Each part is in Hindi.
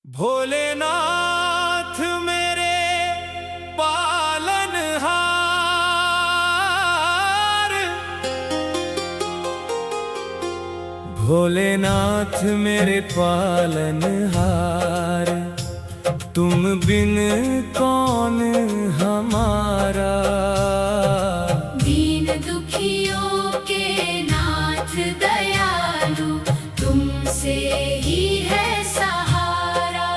भोलेनाथ मेरे पालनहार, भोलेनाथ मेरे पालनहार, तुम बिन कौन हमारा। दीन दुखियों के नाथ दयालु, तुमसे ही है सहारा।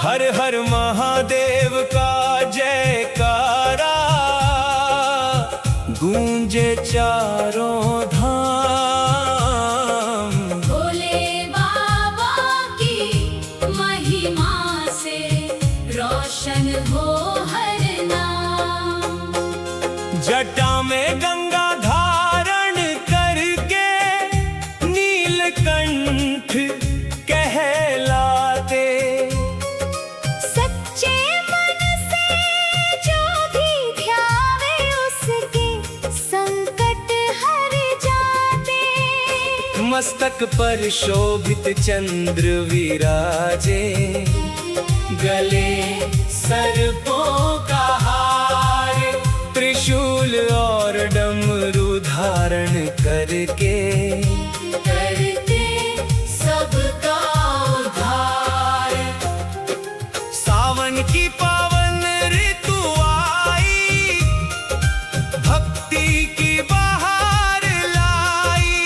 हर हर महादेव का जयकारा, गूंजे चारों धाम। भोले बाबा की महिमा से रोशन हो हर नाम। जटा में गंगा धारण करके नीलकंठ कहलाते। सच्चे मन से जो भी ध्यावे उसके संकट हर जाते। मस्तक पर शोभित चंद्र विराजे, गले सर्पों का हार। त्रिशूल और डमरू धारण करके करते सबका उद्धार। सावन की पावन ऋतु आई, भक्ति की बहार लाई।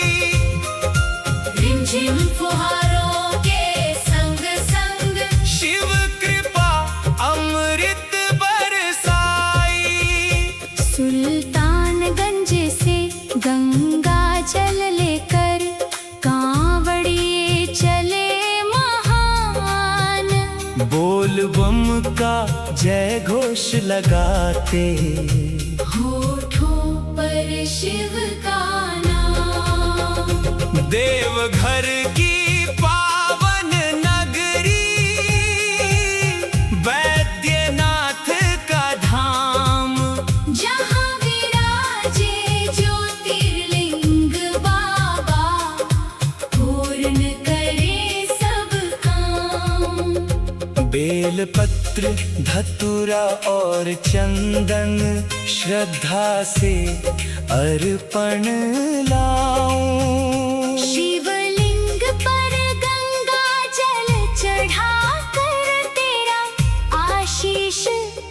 रिमझिम फुहारों के संग संग शिव कृपा अमृत बरसाई। सुल्तानगंज से गंगा जल लेकर कांवड़िए चले महान। बोल बम का जय घोष लगाते, होठों पर शिव का नाम। देवघर की पावन नगरी, वैद्यनाथ का धाम। जहाँ विराजे ज्योतिर्लिंग बाबा, पूर्ण करे सब काम। बेल पत्र धतूरा और चंदन, श्रद्धा से अर्पण लाऊं। शिवलिंग पर गंगा जल चढ़ा कर तेरा आशीष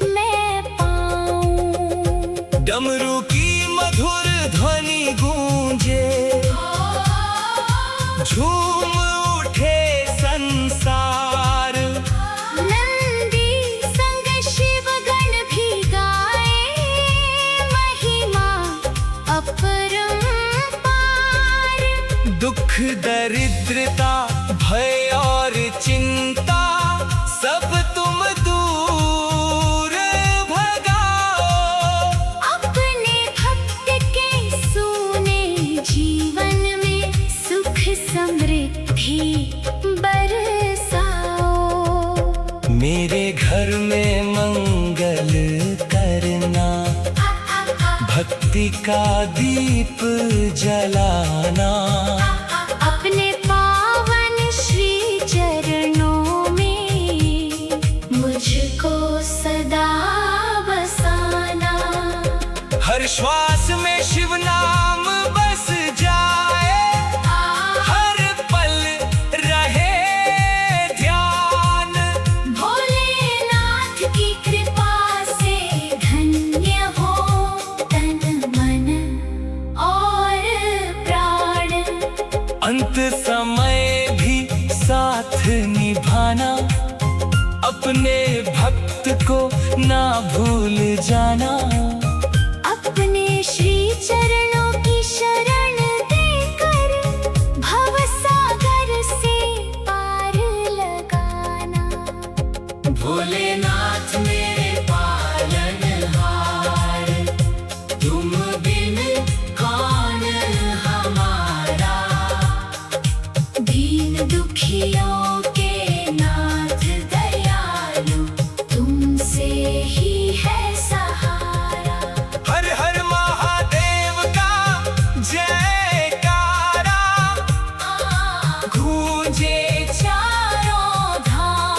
मैं पाऊं। डमरू की मधुर ध्वनि गूंजे, झूम उठे संसार। नंदी संग शिवगण भी गाए, महिमा अपरंपार। दुख दरिद्रता भय और चिंता, सब तुम दूर भगाओ। अपने भक्त के सूने जीवन में सुख समृद्धि बरसाओ। मेरे घर में मंगल करना, भक्ति का दीप जलाना। अपने पावन श्री चरणों में मुझको सदा बसाना। हर श्वास में शिव नाम बस जाए, हर पल रहे ध्यान। भोलेनाथ की कृपा से धन्य हो तन मन और प्राण। अंत समय भी साथ निभाना, अपने भक्त को ना भूल जाना। अपने श्री चरणों की शरण देकर भवसागर से पार लगाना। भोलेनाथ मेरे पालनहार, तुम बिन कौन हमारा। दीन दुखियों के नाथ दयालु, तुमसे ही है सहारा। हर हर महादेव का जयकारा, गूंजे चारों धाम।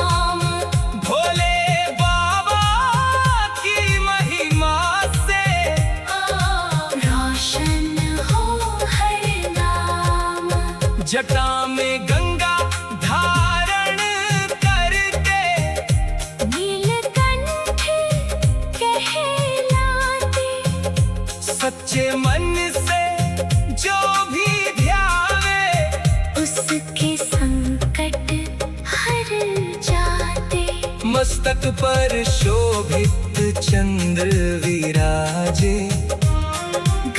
मस्तक पर शोभित चंद्र विराजे,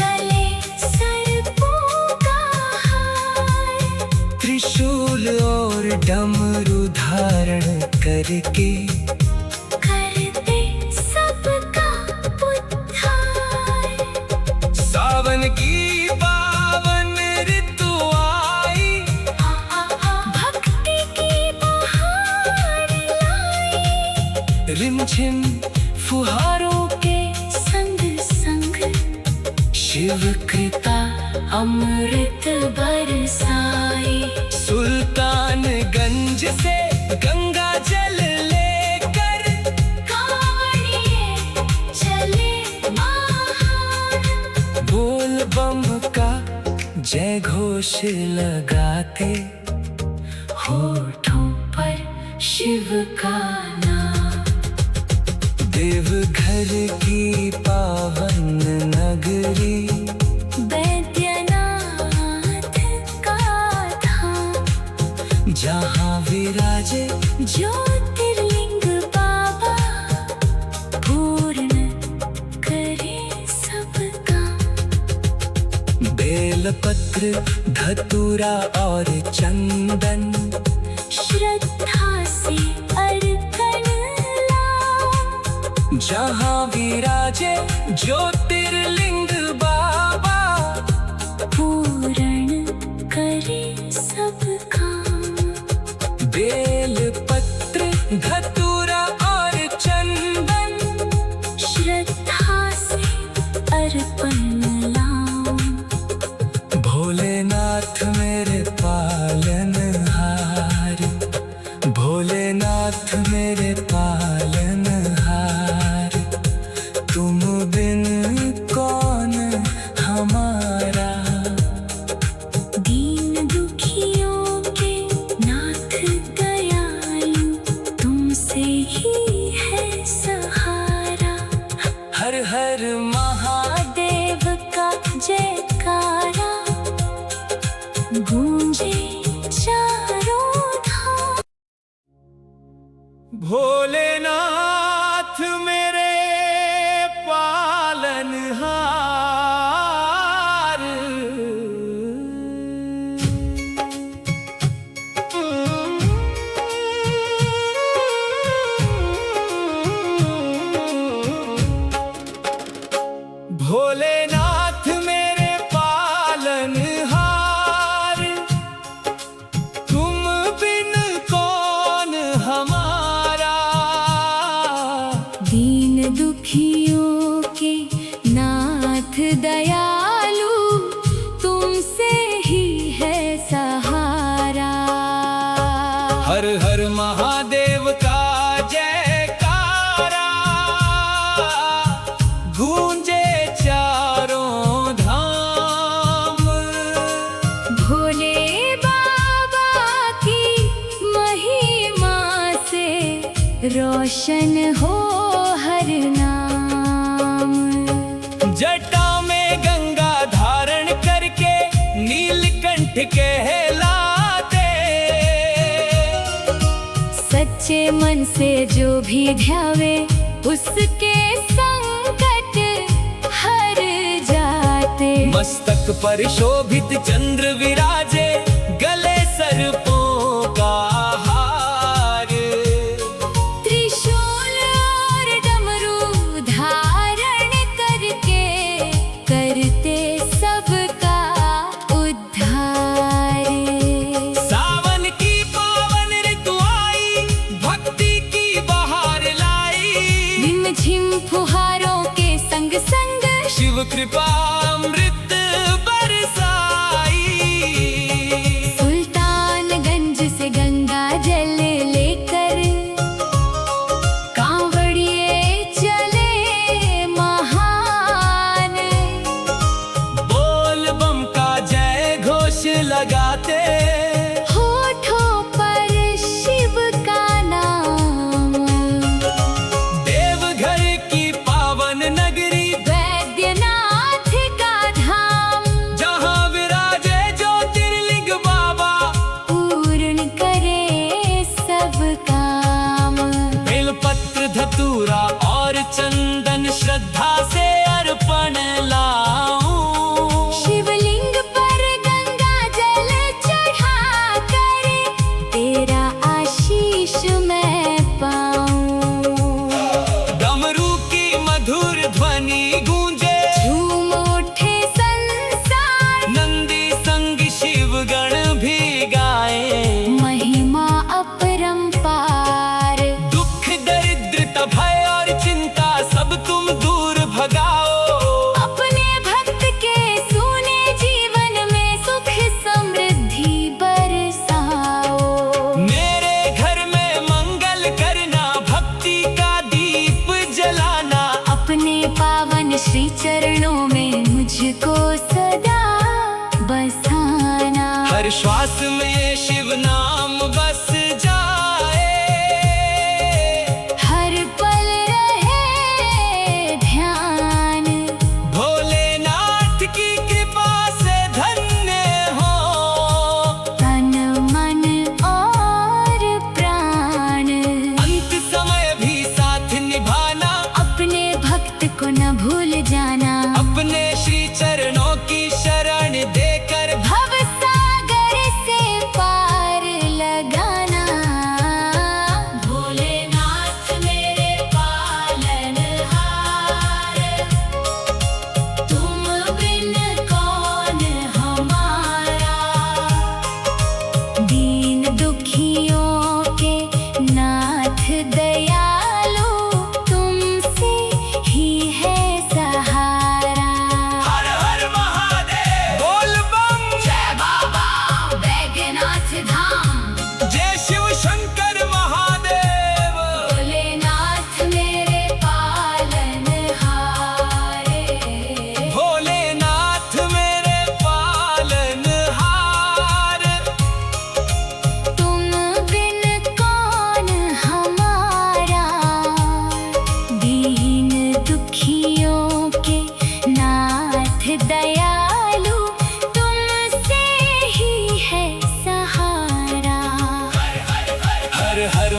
गले सर्पों का हार, त्रिशूल और डमरू धारण करके करते सबका उद्धार। सावन की पावन ऋतु आई, भक्ति की बहार लाई, रिमझिम फुहारों के संग संग शिव कृपा अमृत बरसाई। सुल्तानगंज से गंगा जल लेकर कांवड़िए चले महान, बोल बम का जय घोष लगाते, होठों पर शिव का नाम। देवघर की पावन नगरी, बैद्यनाथ का धाम, जहाँ विराजे ज्योतिर्लिंग बाबा, पूर्ण करे सब काम। बेलपत्र धतूरा और चंदन, श्रद्धा से अर्पण लाओ, जहाँ विराजे ज्योतिर्लिंग बाबा, पूर्ण करे सब काम। बेलपत्र धतूरा और चंदन, श्रद्धा से अर्पण लाओ, भोलेनाथ मेरे पालनहार, भोलेनाथ मेरे पालनहार, तुम बिन कौन हमारा। दीन दुखियों के नाथ दयालु, तुमसे ही है सहारा। हर हर महादेव का जयकारा, गूंजे चारों धाम। भोलेनाथ मेरे पालनहार, भोलेनाथ मेरे पालनहार, तुम बिन कौन हमारा। दीन दुखियों के नाथ दयालु, तुमसे ही है सहारा। हर हर महादेव का जयकारा, गूंजे चारों धाम। भोले बाबा की महिमा से रोशन हो हर नाम। जटा में गंगा धारण करके नीलकंठ कहलाते, सच्चे मन से जो भी ध्यावे, उसके संकट हर जाते। मस्तक पर शोभित चंद्र विराजे, गले सर्पों का हार, त्रिशूल और डमरू धारण करके करते सबका उद्धार। सावन की पावन ऋतु आई, भक्ति की बहार लाई, रिमझिम फुहारों के संग संग शिव कृपा अमृत बरसाई। सुल्तानगंज से गंगा जल लेकर कांवड़िए चले महान। बोल बम का जय घोष लगाते, होठों पर शिव का नाम। देवघर की पावन नगरी, बैद्यनाथ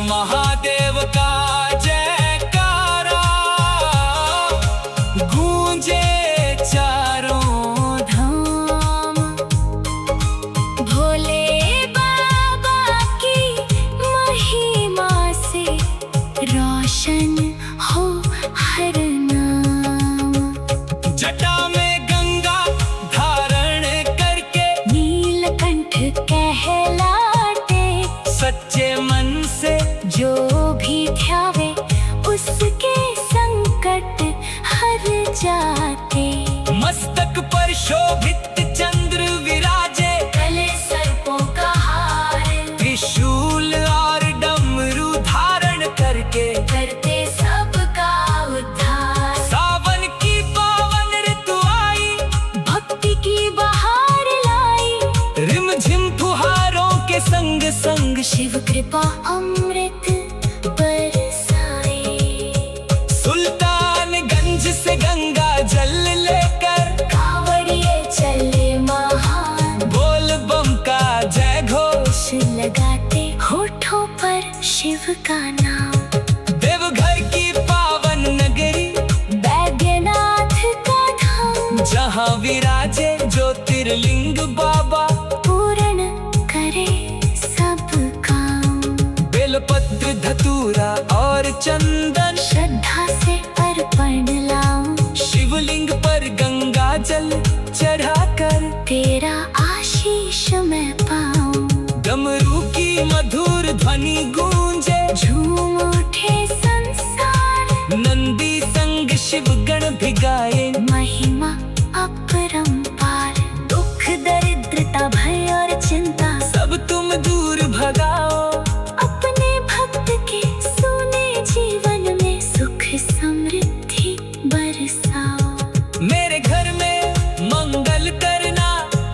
महादेव का जयकारा गूंजे चारों धाम। भोले बाबा की महिमा से रोशन हो हर नाम। जटा में गंगा धारण करके नीलकंठ कहलाते, सच्चे मन से जो भी ध्यावे उसके संकट हर जाते। मस्तक पर शोभित चंद्र विराजे, गले सर्पों का हार, त्रिशूल और डमरू धारण करके करते सबका उद्धार। सावन की पावन ऋतु आई, भक्ति की बहार लाई, रिमझिम फुहारों के संग संग शिव कृपा अमृत बरसाए। सुल्तानगंज से गंगा जल लेकर कांवड़िए चले महान, बोल बम का जय घोष लगाते होठों पर शिव का नाम। देवघर की पावन नगरी, बैद्यनाथ का धाम, जहाँ विराजे ज्योतिर्लिंग बाबा, पूर्ण करे सब काम। बेलपत्र धतूरा और चंदन श्रद्धा से अर्पण लाऊं, शिवलिंग पर गंगा जल चढ़ाकर तेरा आशीष मैं पाऊं। डमरू की मधुर ध्वनि गूंजे, झूम उठे संसार, नंदी संग शिव गण भी गाए। महिमा अपरंपार। दुख दरिद्रता भय और चिंता सब तुम दूर भगाओ, अपने भक्त के सोने जीवन में सुख समृद्धि बरसाओ। मेरे घर में मंगल करना,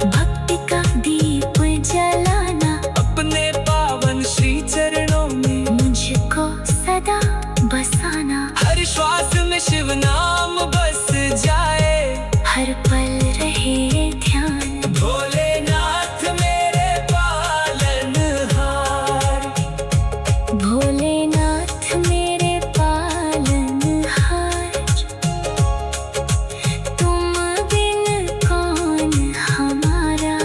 भक्ति का दीप जलाना, अपने पावन श्री चरणों में मुझको सदा बसाना। हर श्वास में शिव नाम बस जाए, हर पल रहे ध्यान। भोलेनाथ मेरे पालनहार, भोलेनाथ मेरे पालनहार, तुम बिन कौन हमारा।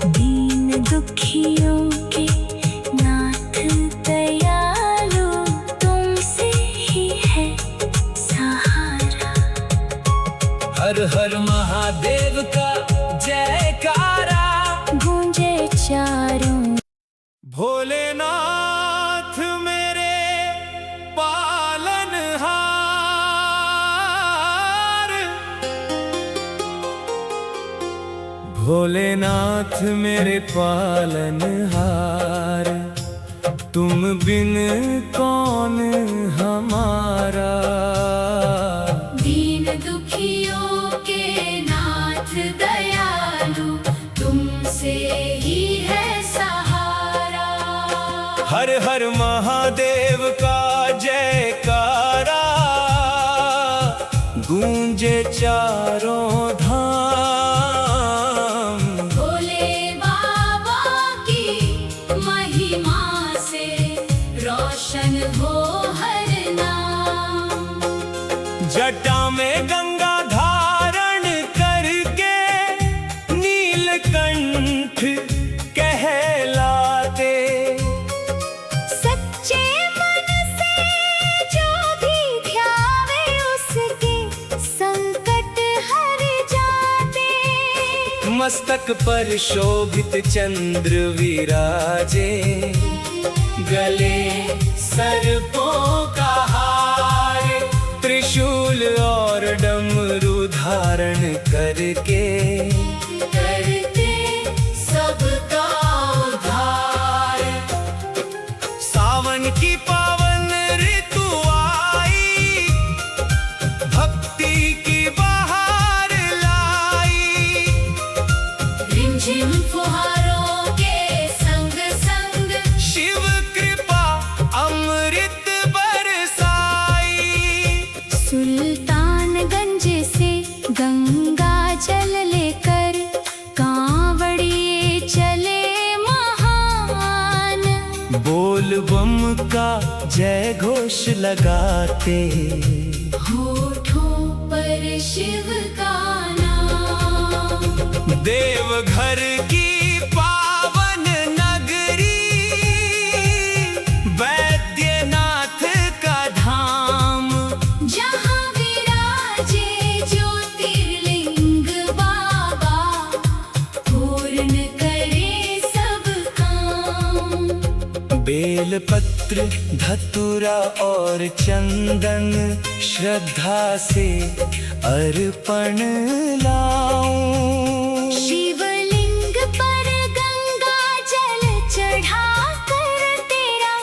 दीन दुखियों के नाथ दयालु, तुमसे ही है सहारा। हर हर महादेव का जयकारा गूंजे चारों। भोलेनाथ मेरे पालनहार, भोलेनाथ मेरे पालनहार, तुम बिन कौन हमारा। दीन दुखियों के नाथ दयालु, तुमसे ही है सहारा। हर हर महादेव का जयकारा गूंजे चारों धाम। भोले बाबा की महिमा से रोशन हो हर नाम। जटा में गंगा धारण करके नीलकंठ कहलाते, सच्चे मन से जो भी ध्यावे उसके संकट हर जाते। मस्तक पर शोभित चंद्र विराजे, गले सर्पों का हार, त्रिशूल और डमरू धारण करके करते सबका उद्धार। सावन की पावन ऋतु आई, भक्ति की बहार लाई, रिमझिम फुहारों के संग संग शिव कृपा अमृत बरसाई। सुल्तानगंज से गंगा जल लेकर कांवड़िए चले महान। बोल बम का जय घोष लगाते, होठों पर शिव का नाम। देवघर की पावन नगरी, वैद्यनाथ का धाम, जहाँ विराजे ज्योतिर्लिंग बाबा, पूर्ण करे सब काम। बेल पत्र धतूरा और चंदन, श्रद्धा से अर्पण लाऊं। शिवलिंग पर गंगा जल चढ़ा कर तेरा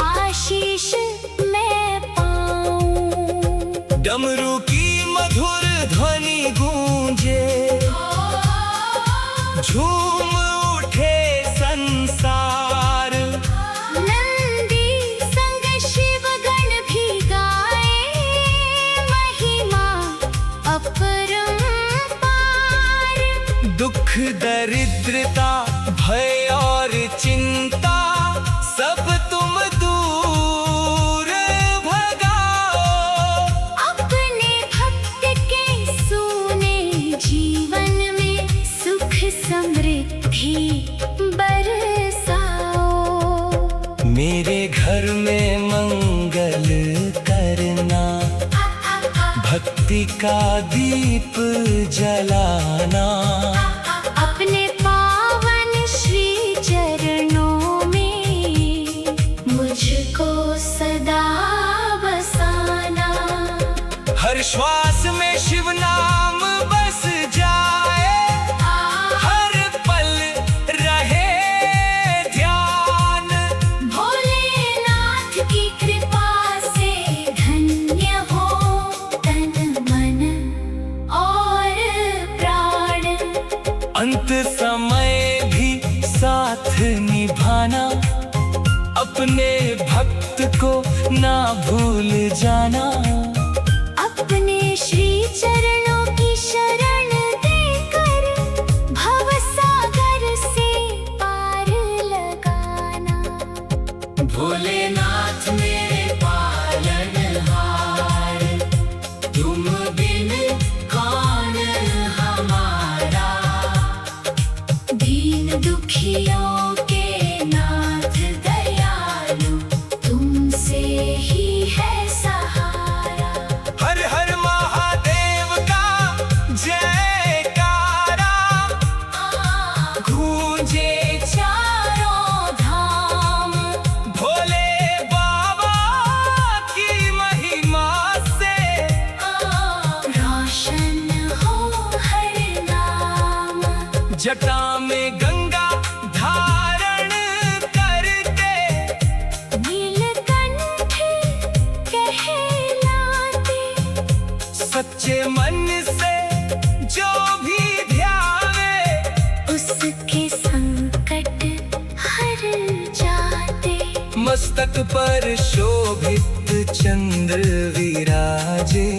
आशीष मैं पाऊं। डमरू की मधुर ध्वनि गूंजे, झूम उठे संसार। नंदी संग शिवगण भी गाए, महिमा अपरंपार। दुख दरिद्रता भय और चिंता, सब तुम दूर भगाओ। अपने भक्त के सोने जीवन में सुख समृद्धि बरसाओ। मेरे घर में मंगल करना, भक्ति का दीप जलाना। अपने पावन श्री चरणों में मुझको सदा बसाना। हर श्वास में शिव नाम बस जाए, हर पल रहे ध्यान। भोलेनाथ की कृपा से धन्य हो तन मन और प्राण। अंत समय भी साथ निभाना, अपने भक्त को ना भूल जाना। अपने श्री चरणों की शरण देकर भवसागर से पार लगाना। भोलेनाथ मेरे पालनहार, तुम बिन कौन हमारा। दीन दुखियों के नाथ दयालु, तुमसे ही है सहारा। हर हर महादेव का जयकारा, गूंजे चारों धाम। भोले बाबा की महिमा से, रोशन हो हर नाम। जटा में गंगा धारण करके, नीलकंठ कहलाते। सच्चे मन से जो भी ध्यावे, उसके संकट हर जाते। मस्तक पर शोभित चंद्र विराजे,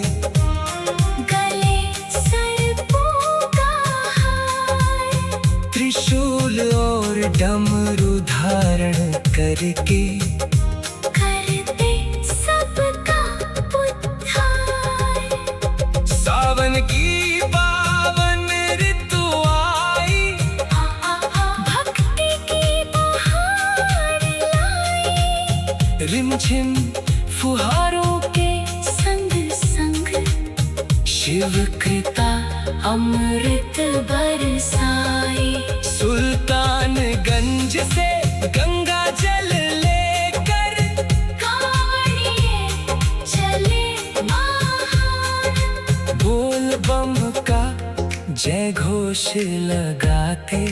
गले सर्पों का हार। त्रिशूल और डमरू धारण करके, करते सबका उद्धार। सावन की पावन ऋतु आई, भक्ति की बहार लाई। रिमझिम फुहारों के संग संग शिव कृपा अमृत बरसाए। सुल्तानगंज से गंगा जल लेकर, कांवड़िए चले महान। बोल बम का जय घोष लगाते,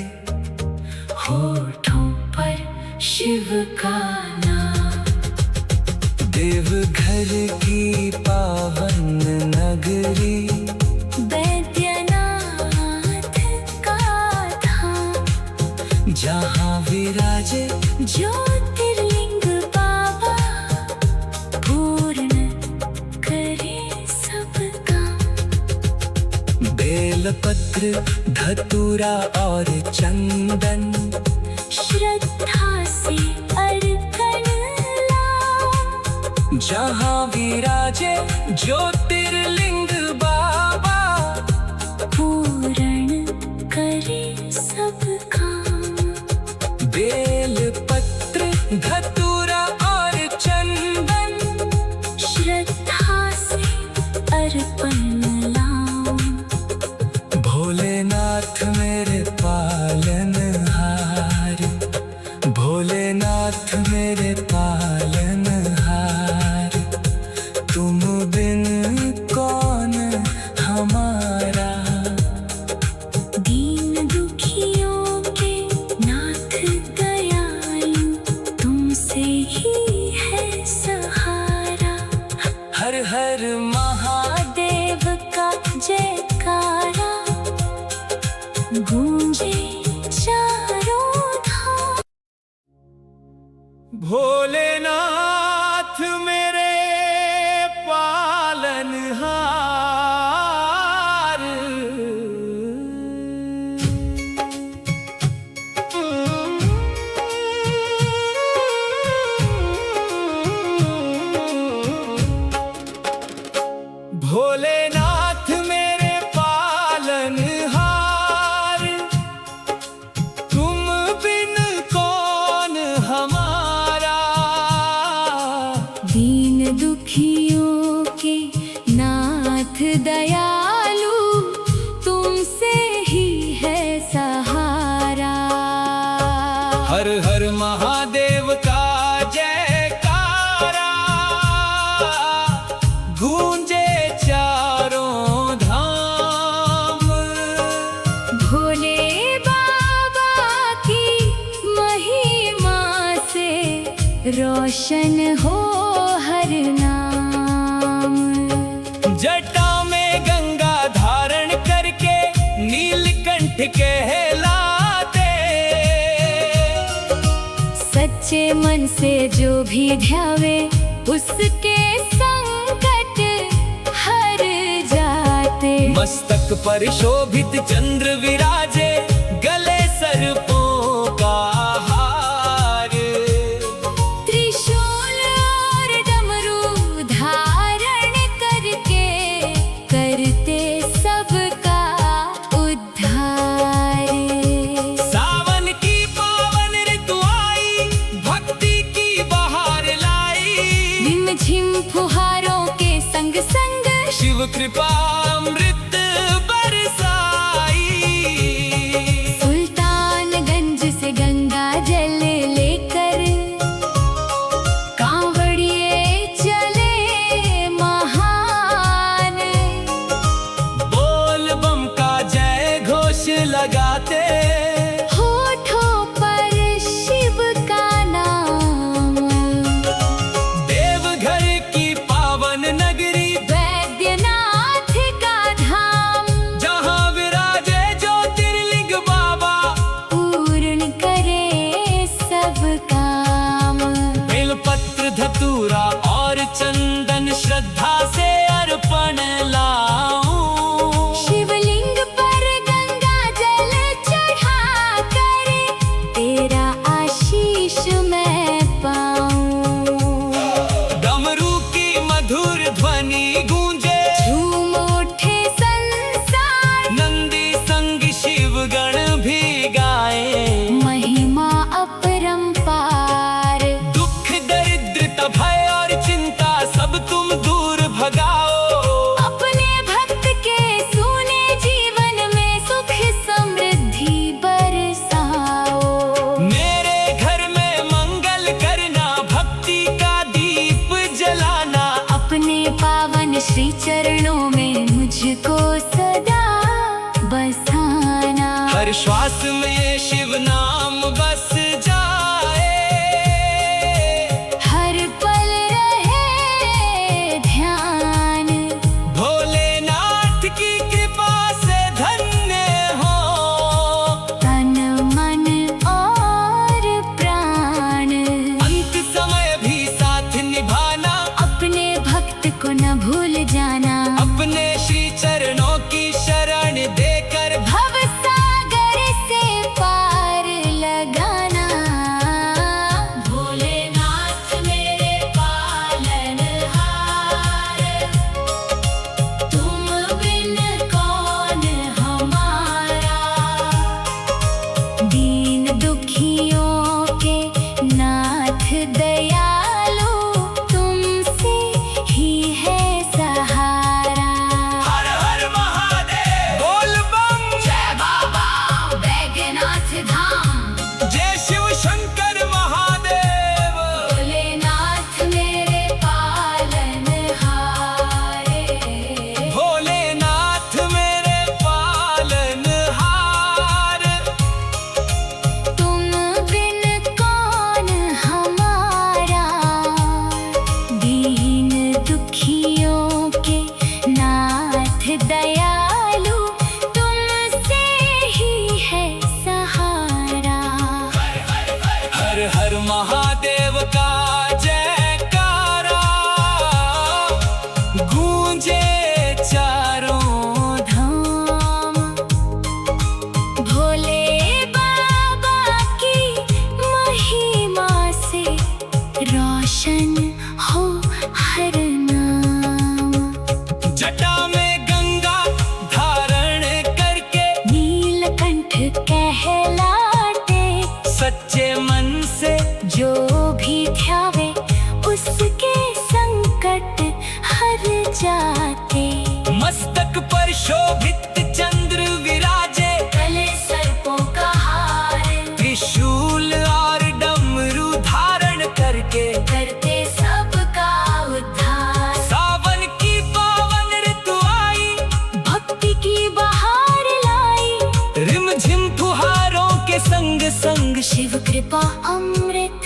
होठों पर शिव का नाम। देवघर की पावन नगरी, वैद्यनाथ का धाम, जहाँ विराजे ज्योतिर्लिंग बाबा, पूर्ण करे सब काम। बेलपत्र धतूरा और चंदन, श्रद्धा से अर्पण जहाँ विराजे ज्योतिर्लिंग बाबा, पूर्ण करे सब काम। बेल पत्र धतूरा और चंदन, श्रद्धा से अर्पण लाऊं। भोलेनाथ मेरे पालनहार, भोलेनाथ मेरे पालनहार, तुम बिन कौन हमारा। दीन दुखियों के नाथ दयालु, तुमसे ही है सहारा। हर हर महादेव का जयकारा, गूंजे चारों धाम। भोलेनाथ मेरे पालनहार, भोलेनाथ मेरे पालनहार, तुम बिन कौन हमारा। दीन दुखियों के नाथ दयालु, तुमसे ही है सहारा। हर हर महादेव का जयकारा, गूंजे चारों धाम। भोले बाबा की महिमा से रोशन हो हर नाम। जटा में गंगा धारण करके नीलकंठ कहलाते, सच्चे मन से जो भी ध्यावे, उसके संकट हर जाते। मस्तक पर शोभित चंद्र विराजे, गले सर्पों का हार। त्रिशूल और डमरू धारण करके, करते सबका उद्धार। सावन की पावन ऋतु आई, भक्ति की बहार लाई। रिम झिम फुहारों के संग संग, शिव कृपा अमृत बरसाई। सुल्तानगंज से गंगा जल लेकर, कांवड़िए चले महान। बोल बम का जय घोष लगाते, होठों पर शिव का नाम। देवघर की पावन नगरी, वैद्यनाथ का धाम। जहाँ विराजे ज्योतिर्लिंग बाबा, पूर्ण करे सब काम। बेलपत्र धतूरा और चंदन, श्रद्धा से अर्पण लाऊं। शिवलिंग पर गंगा जल चढ़ा कर, तेरा आशीष मैं पाऊं। डमरू की मधुर ध्वनि गूंजे, झूम उठे संसार, नंदी संग शिवगण भी गाए। महिमा अपरंपार। दुख दरिद्रता भय और चिंता सब तुम दूर भगाओ। अपने भक्त के सूने जीवन में सुख समृद्धि बरसाओ। मेरे घर में मंगल करना, भक्ति का दीप जलाना। अपने पावन श्री चरणों में मुझको सदा बसाना। हर श्वास में शिव नाम बस जाए, हर पल रहे ध्यान। भोलेनाथ की कृपा से धन्य हो। तन मन और प्राण, अंत समय भी साथ निभाना, अपने भक्त को न भूल जाना। अपने श्री चरणों की शरण देकर भव सागर से दयालु तुमसे ही है सहारा। हर हर महादेव बोल बम, जय बाबा बैद्यनाथ धाम, जय शिव शंकर महादेव। भोलेनाथ मेरे पालनहारे, भोलेनाथ मेरे पालनहार। तुम बिन कौन हमारा, दीन दुखियों के नाथ दयालु तुमसे ही है सहारा। हर हर महादेव का जयकारा गूंजे चारों धाम, भोले बाबा की महिमा से रोशन हो हर नाम। जटा में गंगा धारण करके नीलकंठ कहलाते, सच्चे मन से जो भी ध्यावे उसके संकट हर जाते। मस्तक पर शोभित चंद्र विराजे, गले सर्पों का हार, त्रिशूल और डमरू धारण करके करते सबका उद्धार। सावन की पावन ऋतु आई, भक्ति की बहार लाई, रिमझिम फुहारों के संग संग शिव कृपा अमृत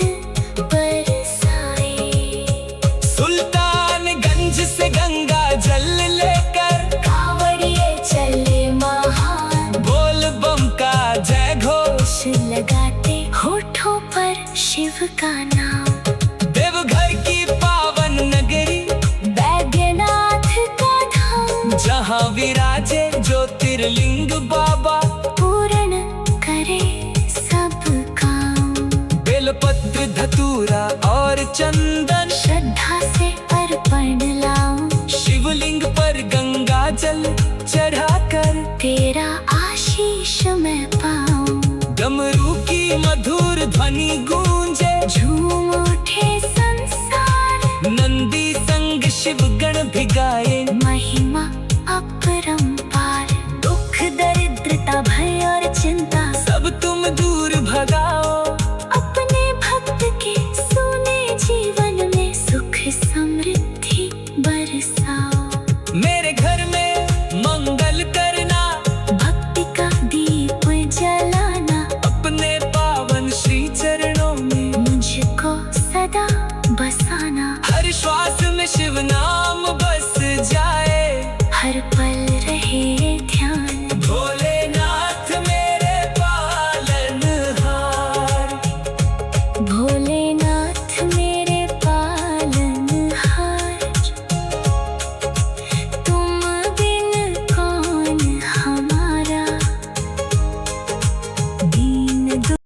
बरसाए। सुल्तानगंज से गंगा जल लेकर कांवड़िए चले महान, बोल बम का जय घोष लगाते होठों पर शिव का नाम। देवघर की पावन नगरी, बैद्यनाथ का धाम, जहाँ विराजे ज्योतिर्लिंग बाबा, पूर्ण करे सब काम। बेलपत्र धतूरा और चंदन, श्रद्धा से अर्पण लाऊं, शिवलिंग पर गंगा जल चढ़ाकर तेरा आशीष मैं पाऊं। डमरू की मधुर ध्वनि गूंजे, झूम